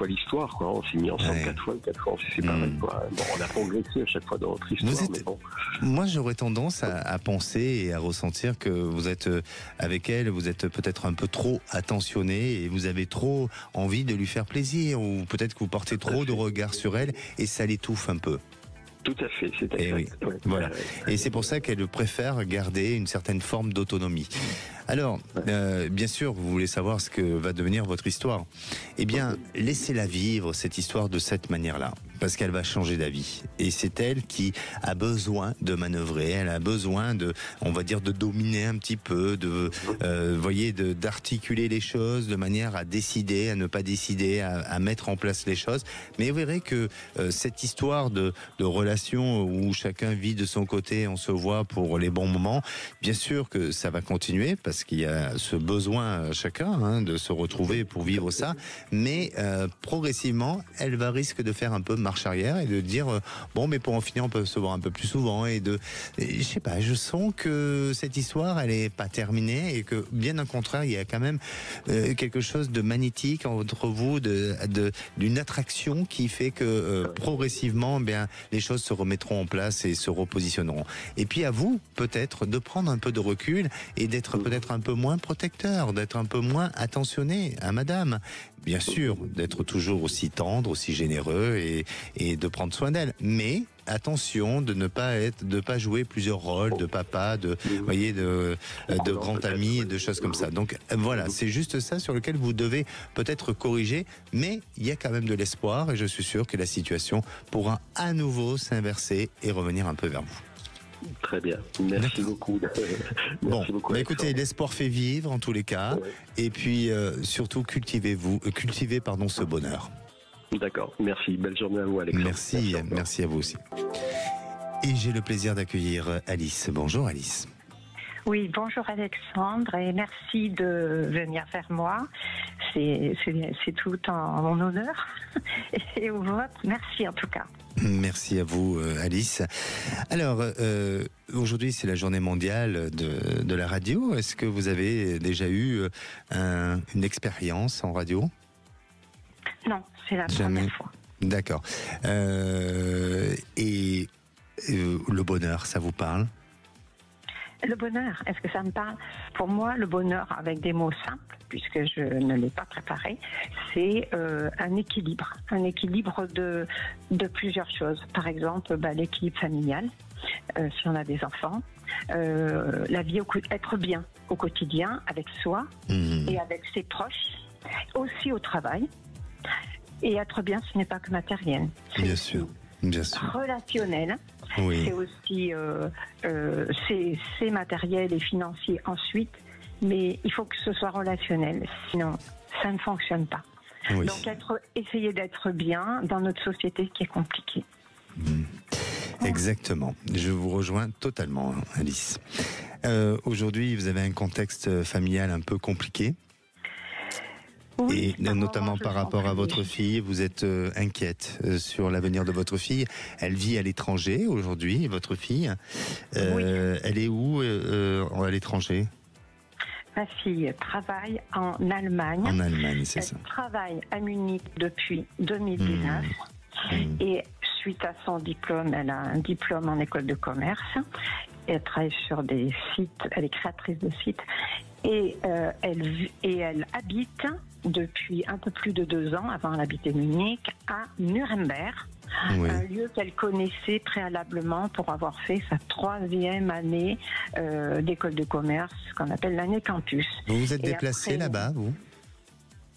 l'histoire, quoi. On s'est mis ensemble 4 fois on s'est séparés, quoi. Bon, on a progressé à chaque fois dans notre histoire, mais bon. Moi, j'aurais tendance à penser et à ressentir que vous êtes avec elle, vous êtes peut-être un peu trop attentionné et vous avez trop envie de lui faire plaisir ou peut-être que vous portez trop de regard sur elle et ça l'étouffe un peu. Tout à fait, c'est exact. Et oui, voilà. Et c'est pour ça qu'elle préfère garder une certaine forme d'autonomie. Alors, bien sûr, vous voulez savoir ce que va devenir votre histoire. Eh bien, laissez-la vivre, cette histoire, de cette manière-là. Parce qu'elle va changer d'avis. Et c'est elle qui a besoin de manœuvrer. Elle a besoin de dominer un petit peu, d'articuler les choses de manière à décider, à ne pas décider, à mettre en place les choses. Mais vous verrez que cette histoire de relation où chacun vit de son côté, on se voit pour les bons moments, bien sûr que ça va continuer parce qu'il y a ce besoin chacun de se retrouver pour vivre ça. Mais progressivement, elle risque de faire un peu marche arrière et de dire mais pour en finir on peut se voir un peu plus souvent je sais pas, je sens que cette histoire elle est pas terminée et que bien au contraire il y a quand même quelque chose de magnétique entre vous, d'une attraction qui fait que progressivement les choses se remettront en place et se repositionneront. Et puis à vous peut-être de prendre un peu de recul et d'être peut-être un peu moins protecteur, d'être un peu moins attentionné à madame. Bien sûr, d'être toujours aussi tendre, aussi généreux et de prendre soin d'elle. Mais attention de ne pas jouer plusieurs rôles de papa, de grand ami et de choses comme ça. Donc voilà, c'est juste ça sur lequel vous devez peut-être corriger, mais il y a quand même de l'espoir et je suis sûr que la situation pourra à nouveau s'inverser et revenir un peu vers vous. Très bien, merci beaucoup. Merci beaucoup, écoutez, l'espoir fait vivre en tous les cas, et puis surtout cultivez ce bonheur. D'accord, merci. Belle journée à vous, Alexandre. Merci à vous aussi. Et j'ai le plaisir d'accueillir Alice. Bonjour Alice. Oui, bonjour Alexandre et merci de venir vers moi. C'est tout en mon honneur et au vote. Merci en tout cas. Merci à vous Alice. Alors, aujourd'hui c'est la journée mondiale de la radio. Est-ce que vous avez déjà eu une expérience en radio ? Non, c'est la première fois. D'accord. Et le bonheur, ça vous parle ? Le bonheur, est-ce que ça me parle ? Pour moi, le bonheur, avec des mots simples, puisque je ne l'ai pas préparé, c'est un équilibre de plusieurs choses. Par exemple, l'équilibre familial, si on a des enfants, la vie, être bien au quotidien avec soi et avec ses proches, aussi au travail. Et être bien, ce n'est pas que matériel. Bien sûr. Relationnel. Oui. C'est aussi c'est matériel et financier ensuite, mais il faut que ce soit relationnel, sinon ça ne fonctionne pas. Oui. Donc essayer d'être bien dans notre société qui est compliquée. Exactement, je vous rejoins totalement, Alice. Aujourd'hui, vous avez un contexte familial un peu compliqué. Oui, et notamment par rapport à votre fille, vous êtes inquiète sur l'avenir de votre fille. Elle vit à l'étranger aujourd'hui, votre fille. Oui. Elle est où à l'étranger ? Ma fille travaille en Allemagne. En Allemagne, c'est ça. Elle travaille à Munich depuis 2019. Et suite à son diplôme, elle a un diplôme en école de commerce. Elle travaille sur des sites, elle est créatrice de sites. Et elle habite depuis un peu plus de 2 ans, avant elle habitait Munich, à Nuremberg, un lieu qu'elle connaissait préalablement pour avoir fait sa 3e année d'école de commerce, qu'on appelle l'année campus. Vous vous êtes déplacée là-bas, vous ?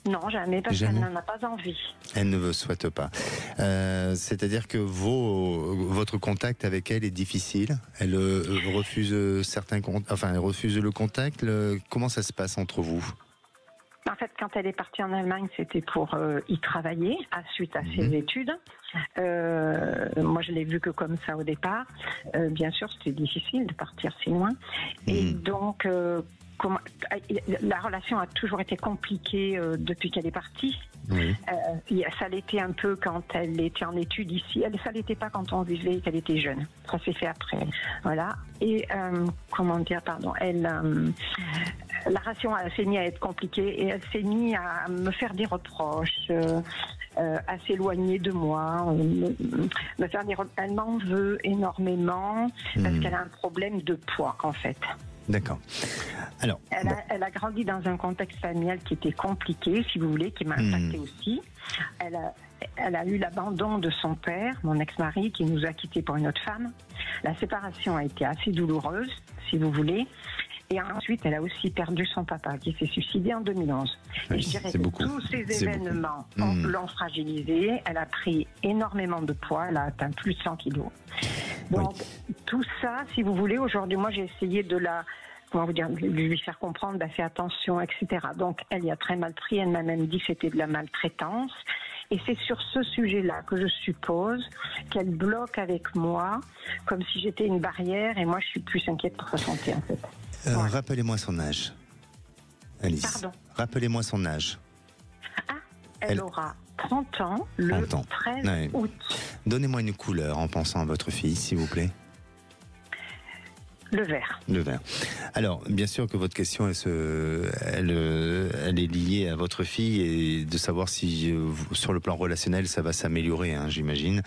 Non, jamais, parce qu'elle n'en a pas envie. Elle ne le souhaite pas. C'est-à-dire que votre contact avec elle est difficile. Elle refuse elle refuse le contact. Comment ça se passe entre vous ? En fait, quand elle est partie en Allemagne, c'était pour y travailler suite à ses études. Moi, je l'ai vu que comme ça au départ. Bien sûr, c'était difficile de partir si loin. Et donc, la relation a toujours été compliquée depuis qu'elle est partie. Oui. Ça l'était un peu quand elle était en études ici. Ça l'était pas quand on vivait qu'elle était jeune. Ça s'est fait après. Voilà. Et la relation s'est mise à être compliquée et elle s'est mise à me faire des reproches, à s'éloigner de moi, me faire des reproches. Elle m'en veut énormément parce qu'elle a un problème de poids en fait. D'accord. Alors, elle a grandi dans un contexte familial qui était compliqué, si vous voulez, qui m'a impacté aussi. Elle a eu l'abandon de son père, mon ex-mari, qui nous a quittés pour une autre femme. La séparation a été assez douloureuse, si vous voulez. Et ensuite, elle a aussi perdu son papa, qui s'est suicidé en 2011. Oui, et je dirais que tous ces événements l'ont fragilisée. Elle a pris énormément de poids. Elle a atteint plus de 100 kilos. Donc, tout ça, si vous voulez, aujourd'hui, moi, j'ai essayé de lui faire comprendre, fais attention, etc. Donc, elle y a très mal pris. Elle m'a même dit que c'était de la maltraitance. Et c'est sur ce sujet-là que je suppose qu'elle bloque avec moi, comme si j'étais une barrière. Et moi, je suis plus inquiète pour sa santé, en fait. Rappelez-moi son âge, Alice. Pardon. Rappelez-moi son âge. Elle aura 30 ans le 13 août. Donnez-moi une couleur en pensant à votre fille, s'il vous plaît. Le vert. Le vert. Alors, bien sûr que votre question, elle est liée à votre fille et de savoir si, sur le plan relationnel, ça va s'améliorer, hein, j'imagine.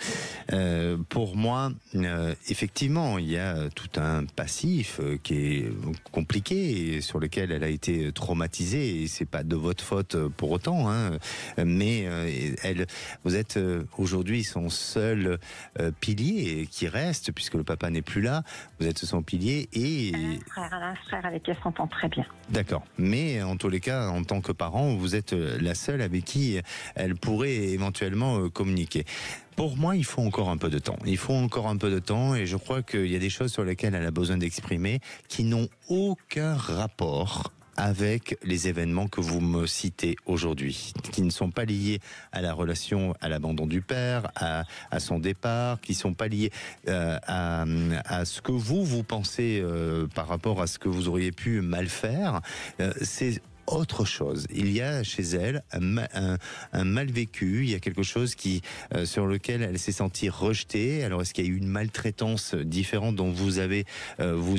Pour moi, effectivement, il y a tout un passif qui est compliqué et sur lequel elle a été traumatisée. Et c'est pas de votre faute pour autant, hein, mais vous êtes aujourd'hui son seul pilier qui reste, puisque le papa n'est plus là. Vous êtes son pilier. Et Elle a un frère avec qui elle s'entend très bien. D'accord. Mais en tous les cas, en tant que parent, vous êtes la seule avec qui elle pourrait éventuellement communiquer. Pour moi, il faut encore un peu de temps. Il faut encore un peu de temps et je crois qu'il y a des choses sur lesquelles elle a besoin d'exprimer qui n'ont aucun rapport avec les événements que vous me citez aujourd'hui, qui ne sont pas liés à la relation, à l'abandon du père, à son départ, qui ne sont pas liés à ce que vous pensez par rapport à ce que vous auriez pu mal faire. C'est autre chose. Il y a chez elle un mal vécu, il y a quelque chose sur lequel elle s'est sentie rejetée. Alors est-ce qu'il y a eu une maltraitance différente dont vous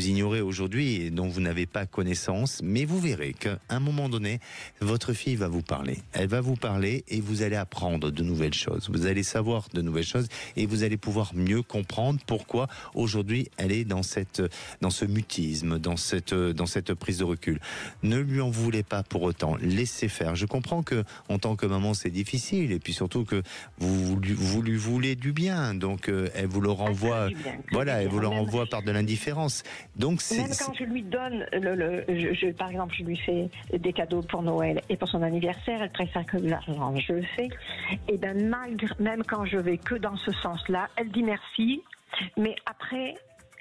ignorez aujourd'hui et dont vous n'avez pas connaissance? Mais vous verrez qu'à un moment donné, votre fille va vous parler. Elle va vous parler et vous allez apprendre de nouvelles choses. Vous allez savoir de nouvelles choses et vous allez pouvoir mieux comprendre pourquoi aujourd'hui elle est dans ce mutisme, dans cette prise de recul. Ne lui en voulez pas pour autant, laissez faire. Je comprends que en tant que maman c'est difficile et puis surtout que vous lui voulez du bien, donc elle vous le renvoie, elle vous le renvoie par de l'indifférence. Donc même quand je lui donne par exemple je lui fais des cadeaux pour Noël et pour son anniversaire, elle préfère que l'argent je le fais. Et ben même quand je vais que dans ce sens-là, elle dit merci, mais après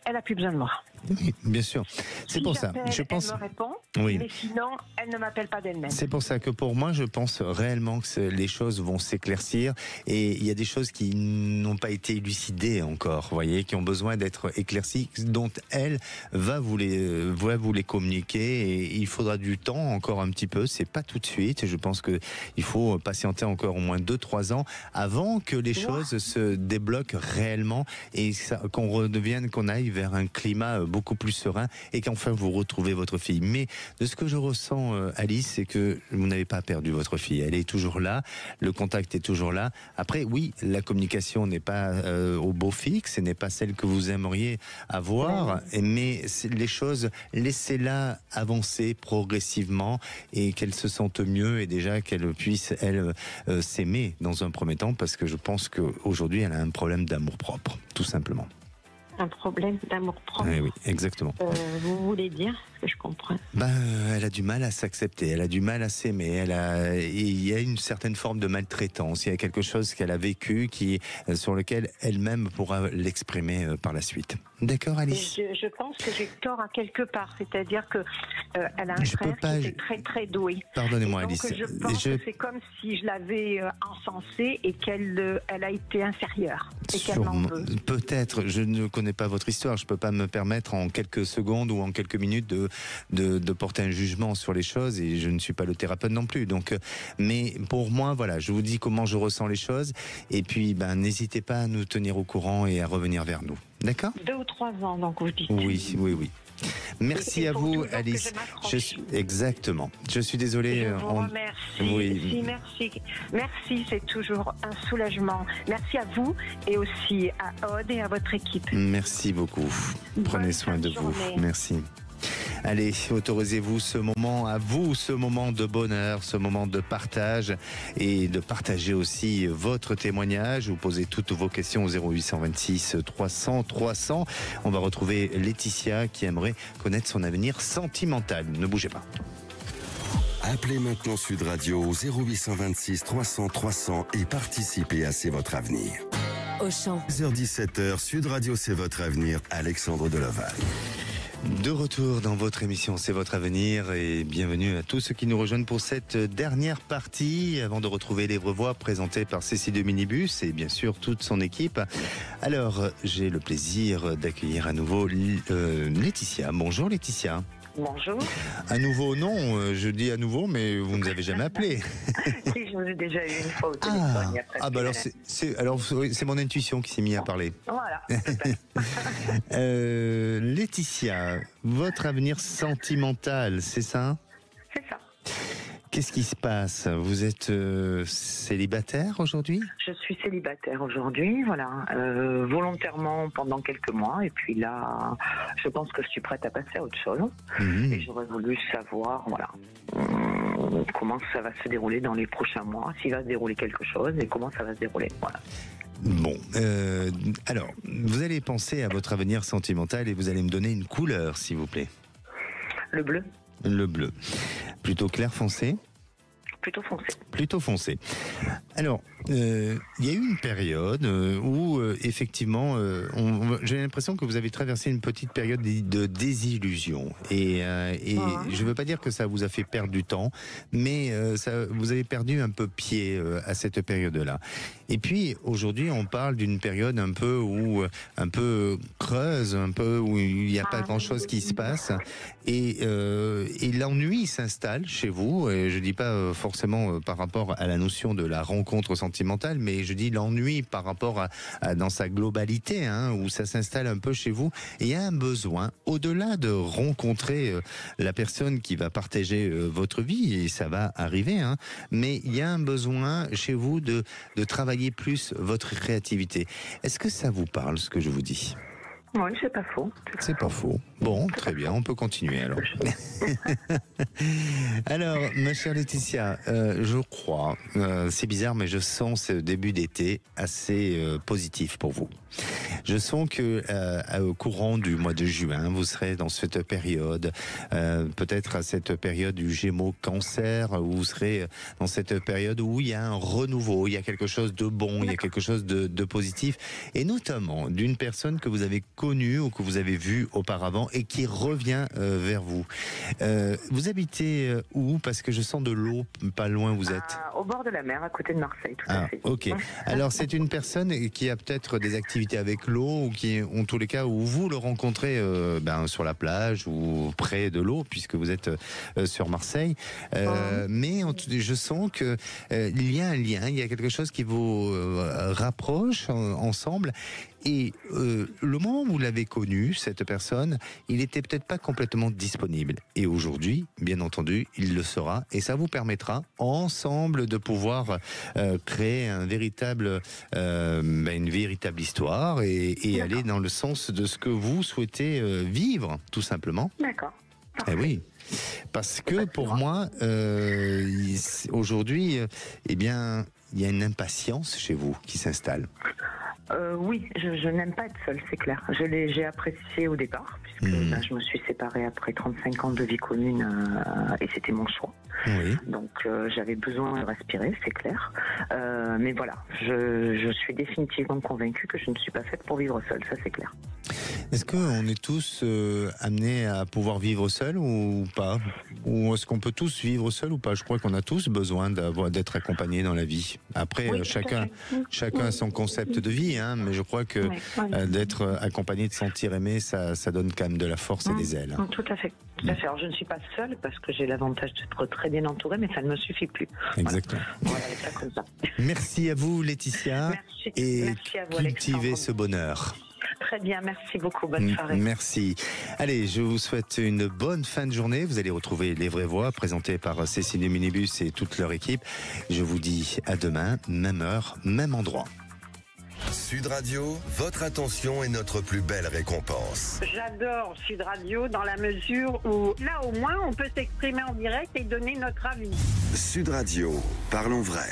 elle a plus besoin de moi. Oui, bien sûr. C'est pour ça. Je pense. Elle me répond, oui. Mais sinon, elle ne m'appelle pas d'elle-même. C'est pour ça que pour moi, je pense réellement que les choses vont s'éclaircir et il y a des choses qui n'ont pas été élucidées encore, vous voyez, qui ont besoin d'être éclaircies, dont elle va vous les communiquer et il faudra du temps, encore un petit peu. C'est pas tout de suite. Je pense que il faut patienter encore au moins 2-3 ans avant que les choses se débloquent réellement et qu'on aille vers un climat beaucoup plus serein et qu'enfin vous retrouvez votre fille. Mais de ce que je ressens, Alice, c'est que vous n'avez pas perdu votre fille. Elle est toujours là, le contact est toujours là. Après, oui, la communication n'est pas au beau fixe, ce n'est pas celle que vous aimeriez avoir, mais les choses, laissez-la avancer progressivement et qu'elle se sente mieux et déjà qu'elle puisse, elle, s'aimer dans un premier temps, parce que je pense qu'aujourd'hui, elle a un problème d'amour-propre, tout simplement. Un problème d'amour-propre. Oui, exactement. Vous voulez dire ce que je comprends? Elle a du mal à s'accepter, elle a du mal à s'aimer, il y a une certaine forme de maltraitance, il y a quelque chose qu'elle a vécu sur lequel elle-même pourra l'exprimer par la suite. D'accord, Alice? Je pense que j'ai tort à quelque part, c'est-à-dire que elle a un frère qui est très très doué. Pardonnez-moi, donc, Alice. Je pense que c'est comme si je l'avais encensée et qu'elle a été inférieure. Et qu'elle m'en veut. Peut-être, je ne connais pas votre histoire, je ne peux pas me permettre en quelques secondes ou en quelques minutes de porter un jugement sur les choses et je ne suis pas le thérapeute non plus. Donc, mais pour moi, voilà, je vous dis comment je ressens les choses et puis n'hésitez pas à nous tenir au courant et à revenir vers nous. D'accord? 2 ou 3 ans, donc vous dites. Oui. Merci à vous, Alice. Exactement. Je suis désolé. Je vous remercie. Merci, c'est toujours un soulagement. Merci à vous et aussi à Aude et à votre équipe. Merci beaucoup. Prenez soin de vous. Merci. Allez, autorisez-vous ce moment à vous, ce moment de bonheur, ce moment de partage et de partager aussi votre témoignage. Vous posez toutes vos questions au 0826 300 300. On va retrouver Laetitia qui aimerait connaître son avenir sentimental. Ne bougez pas. Appelez maintenant Sud Radio au 0826 300 300 et participez à C'est votre avenir. Auchan. 16h17, Sud Radio C'est votre avenir, Alexandre Delaval. De retour dans votre émission C'est votre avenir et bienvenue à tous ceux qui nous rejoignent pour cette dernière partie avant de retrouver Les Vraies Voix présentées par Cécile de Minibus et bien sûr toute son équipe. Alors j'ai le plaisir d'accueillir à nouveau Laetitia. Bonjour Laetitia. Bonjour. À nouveau, non, je dis à nouveau, mais vous ne nous avez jamais appelé. Si, je vous ai déjà eu une fois au téléphone. Il y a presque bah alors une année. c'est mon intuition qui s'est mise à parler. Voilà. Laetitia, votre avenir sentimental, c'est ça? C'est ça. Qu'est-ce qui se passe? Vous êtes célibataire aujourd'hui? Je suis célibataire aujourd'hui, voilà, volontairement pendant quelques mois, et puis là, je pense que je suis prête à passer à autre chose. Et j'aurais voulu savoir, voilà, comment ça va se dérouler dans les prochains mois, s'il va se dérouler quelque chose et comment ça va se dérouler, voilà. Bon, alors, vous allez penser à votre avenir sentimental et vous allez me donner une couleur, s'il vous plaît. Le bleu? Le bleu. Plutôt clair foncé? Plutôt foncé. Plutôt foncé. Alors, il y a eu une période où, effectivement, j'ai l'impression que vous avez traversé une petite période de désillusion. Et je ne veux pas dire que ça vous a fait perdre du temps, mais vous avez perdu un peu pied à cette période-là. Et puis, aujourd'hui, on parle d'une période un peu creuse, un peu où il n'y a pas grand-chose qui se passe. Et l'ennui s'installe chez vous. Et je ne dis pas forcément par rapport à la notion de la rencontre sentimentale, mais je dis l'ennui par rapport à dans sa globalité, hein, où ça s'installe un peu chez vous. Et il y a un besoin, au-delà de rencontrer la personne qui va partager votre vie, et ça va arriver, hein, mais il y a un besoin chez vous de travailler plus votre créativité. Est-ce que ça vous parle, ce que je vous dis ? Oui, c'est pas faux. C'est pas faux. Bon, très bien, on peut continuer alors. Alors, ma chère Laetitia, je crois, c'est bizarre, mais je sens ce début d'été assez positif pour vous. Je sens que au courant du mois de juin, vous serez dans cette période, peut-être à cette période du Gémeaux-Cancer, où vous serez dans cette période où il y a un renouveau, il y a quelque chose de bon, il y a quelque chose de positif, et notamment d'une personne que vous avez connue ou que vous avez vue auparavant et qui revient vers vous. Vous habitez où? Parce que je sens de l'eau pas loin où vous êtes. Au bord de la mer, à côté de Marseille, tout à fait. Ok. Alors c'est une personne qui a peut-être des activités avec l'eau, ou qui, en tous les cas, où vous le rencontrez sur la plage ou près de l'eau, puisque vous êtes sur Marseille. Mais je sens que il y a un lien, il y a quelque chose qui vous rapproche ensemble. Et le moment où vous l'avez connu, cette personne, il n'était peut-être pas complètement disponible. Et aujourd'hui, bien entendu, il le sera. Et ça vous permettra, ensemble, de pouvoir créer une véritable histoire et aller dans le sens de ce que vous souhaitez vivre, tout simplement. D'accord. Eh oui. Parce que pour moi, aujourd'hui, il y a une impatience chez vous qui s'installe. Oui, je n'aime pas être seule, c'est clair. J'ai apprécié au départ, puisque je me suis séparée après 35 ans de vie commune et c'était mon choix. Oui. Donc j'avais besoin de respirer, c'est clair. Mais voilà, je suis définitivement convaincue que je ne suis pas faite pour vivre seule, ça c'est clair. Est-ce qu'on est tous amenés à pouvoir vivre seul ou pas? Ou est-ce qu'on peut tous vivre seul ou pas? Je crois qu'on a tous besoin d'être accompagnés dans la vie. Après, oui, chacun a son concept de vie, hein, mais je crois que d'être accompagné, de sentir aimé, ça donne quand même de la force et des ailes. Tout à fait. Tout à fait. Alors, je ne suis pas seule parce que j'ai l'avantage d'être très bien entourée, mais ça ne me suffit plus. Exactement. Voilà, ça comme ça. Merci à vous, Laetitia. Merci à vous, cultivez Alexandre. ce bonheur. Très bien, merci beaucoup, bonne soirée. Merci. Allez, je vous souhaite une bonne fin de journée. Vous allez retrouver Les Vraies Voix, présentées par Cécile du Minibus et toute leur équipe. Je vous dis à demain, même heure, même endroit. Sud Radio, votre attention est notre plus belle récompense. J'adore Sud Radio dans la mesure où, là au moins, on peut s'exprimer en direct et donner notre avis. Sud Radio, parlons vrai.